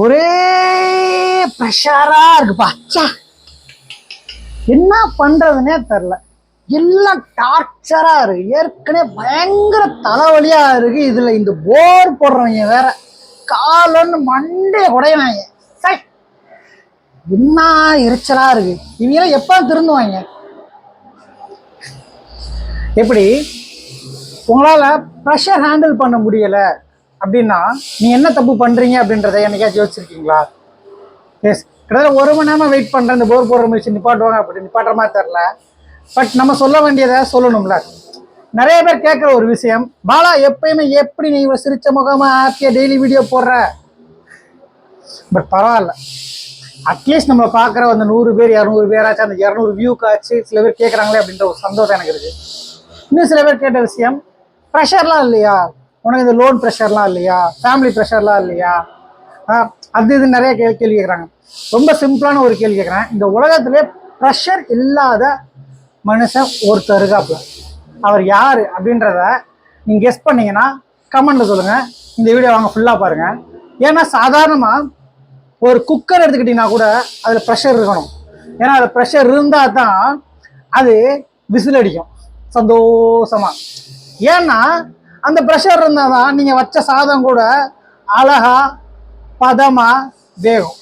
ஒரே ப்ரெஷரா இருக்குப்பா. என்ன பண்றதுன்னே தெரில. எல்லாம் டார்ச்சரா இருக்கு. ஏற்கனவே பயங்கர தலைவலியா இருக்கு. இதுல இந்த போர் போடுறவங்க வேற காலன்னு மண்டைய உடையவாங்க. சை, என்ன எரிச்சலா இருக்கு. இவங்க எப்ப திருந்துவாங்க? எப்படி உங்களால ப்ரெஷர் ஹேண்டில் பண்ண முடியல அப்படின்னா நீங்க என்ன தப்பு பண்றீங்க அப்படின்றத என்னைக்காச்சும் யோசிச்சிருக்கீங்களா? எஸ், கிட்டத்தட்ட 1 மணி நேரமா வெயிட் பண்றேன் இந்த போர் போடுற மிஷின் நிப்பாட்டுவாங்க அப்படி நிப்பாட்டுற மாதிரி தெரில. பட் நம்ம சொல்ல வேண்டியதை சொல்லணும்ல. நிறைய பேர் கேட்குற ஒரு விஷயம், பாலா எப்பயுமே எப்படி நீ சிரிச்ச முகமா ஹாப்பியா டெய்லி வீடியோ போடுற? பட் பரவாயில்ல, அட்லீஸ்ட் நம்ம பார்க்குற அந்த 100 பேர் 200 பேராச்சும் அந்த 200 வியூக்காச்சு சில பேர் கேட்குறாங்களே அப்படின்ற ஒரு சந்தோஷம் எனக்கு இருக்கு. இன்னும் சில பேர் கேட்ட விஷயம், ப்ரெஷர்லாம் இல்லையா உனக்கு? இந்த லோன் ப்ரெஷர்லாம் இல்லையா? ஃபேமிலி ப்ரெஷர்லாம் இல்லையா? அது இது நிறைய கேள்வி கேட்குறாங்க. ரொம்ப சிம்பிளான ஒரு கேள்வி கேட்குறேன். இந்த உலகத்திலே ப்ரெஷர் இல்லாத மனுஷன் ஒருத்தர் இருக்காப்புல. அவர் யார் அப்படின்றத நீங்கள் கெஸ் பண்ணீங்கன்னா கமெண்ட்ல சொல்லுங்கள். இந்த வீடியோ வாங்க ஃபுல்லாக பாருங்கள். ஏன்னா சாதாரணமாக ஒரு குக்கர் எடுத்துக்கிட்டிங்கன்னா கூட அதில் ப்ரெஷர் இருக்கணும். ஏன்னா அதில் ப்ரெஷர் இருந்தால் தான் அது விசில் அடிக்கும் சந்தோஷமாக. ஏன்னா அந்த ப்ரெஷர் இருந்தால் தான் நீங்கள் வச்ச சாதம் கூட அழகா பதமாக வேகும்.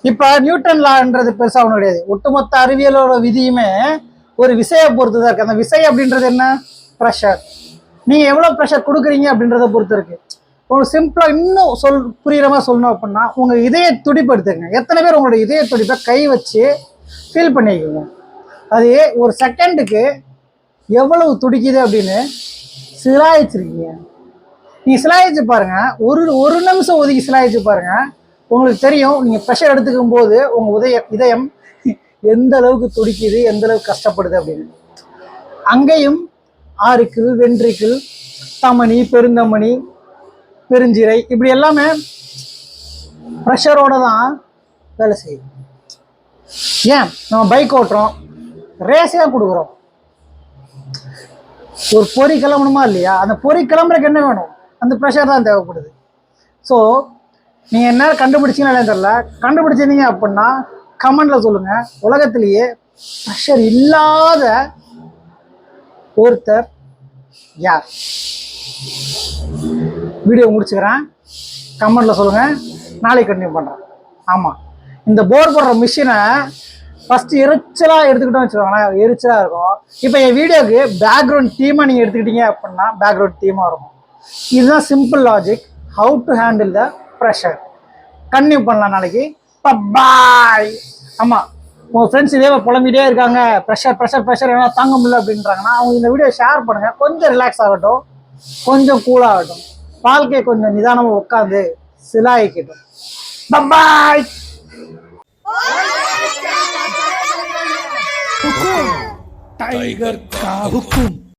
இப்போ நியூட்டன் லான்றது பெருசாக ஒன்றும் கிடையாது. ஒட்டுமொத்த அறிவியலோட விதியுமே ஒரு விசையை பொறுத்து தான் இருக்குது. அந்த விசை அப்படின்றது என்ன? ப்ரெஷர். நீங்கள் எவ்வளோ ப்ரெஷர் கொடுக்குறீங்க அப்படின்றத பொறுத்து இருக்குது. உங்களுக்கு சிம்பிளாக இன்னும் புரிகிற மாதிரி சொல்லணும் அப்படின்னா உங்கள் இதய துடிப்பு எடுத்துக்கங்க. எத்தனை பேர் உங்களோட இதய துடிப்பை கை வச்சு ஃபீல் பண்ணிக்கோங்க. அது ஒரு செகண்டுக்கு எவ்வளவு துடிக்குது அப்படின்னு சிலாயிச்சிருக்கீங்க. நீங்கள் சிலாயிச்சு பாருங்க. ஒரு நிமிஷம் ஒதுக்கி சிலாயிச்சு பாருங்க. உங்களுக்கு தெரியும் நீங்கள் ப்ரெஷர் எடுத்துக்கும் போது உங்கள் இதயம் எந்த அளவுக்கு துடிக்குது, எந்த அளவுக்கு கஷ்டப்படுது அப்படின்னு. அங்கேயும் ஆரிக்கிள், வென்ட்ரிக்கிள், தமனி, பெருந்தமனி, பெருஞ்சிரை இப்படி எல்லாமே ப்ரெஷரோட தான் வேலை செய்யுது. ஏன் நம்ம பைக் ஓட்டுறோம், ரேஸே கொடுக்குறோம். ஒரு பொறி கிளம்பணுமா இல்லையா? அந்த பொறி கிளம்புறதுக்கு என்ன வேணும்? அந்த ப்ரெஷர் தான் தேவைப்படுது. ஸோ நீங்கள் என்ன கண்டுபிடிச்சிங்கன்னா தெரியல, கண்டுபிடிச்சிருந்தீங்க அப்படின்னா கமெண்டில் சொல்லுங்கள். உலகத்திலேயே ப்ரெஷர் இல்லாத ஒருத்தர் யார்? வீடியோ முடிச்சுக்கிறேன். கமெண்டில் சொல்லுங்கள். நாளைக்கு கண்டினியூ பண்ணுறேன். ஆமாம், இந்த போர் போடுற மிஷினை ஃபஸ்ட்டு எரிச்சலாக எடுத்துக்கிட்டோம்னு வச்சுக்கோங்களேன், எரிச்சலாக இருக்கும். இப்போ என் வீடியோக்கு பேக்ரவுண்ட் தீமாக நீங்கள் எடுத்துக்கிட்டீங்க அப்படின்னா பேக்ரவுண்ட் தீமாக இருக்கும். இதுதான் simple logic, how to handle the pressure. Continue பண்ணலாம் நாளைக்கு. பாய். ஆமாம், உங்கள் ஃப்ரெண்ட்ஸ் இதே புலம்பிகிட்டே இருக்காங்க, ப்ரெஷர் ப்ரெஷர் ப்ரெஷர் என்ன தாங்க முடியல அப்படின்றாங்கன்னா அவங்க இந்த வீடியோ ஷேர் பண்ணுங்கள். கொஞ்சம் ரிலாக்ஸ் ஆகட்டும், கொஞ்சம் கூலாகட்டும், வாழ்க்கையை கொஞ்சம் நிதானமாக உட்காந்து சிலாயிக்கட்டும். பாய். टाइगर का हुक्म।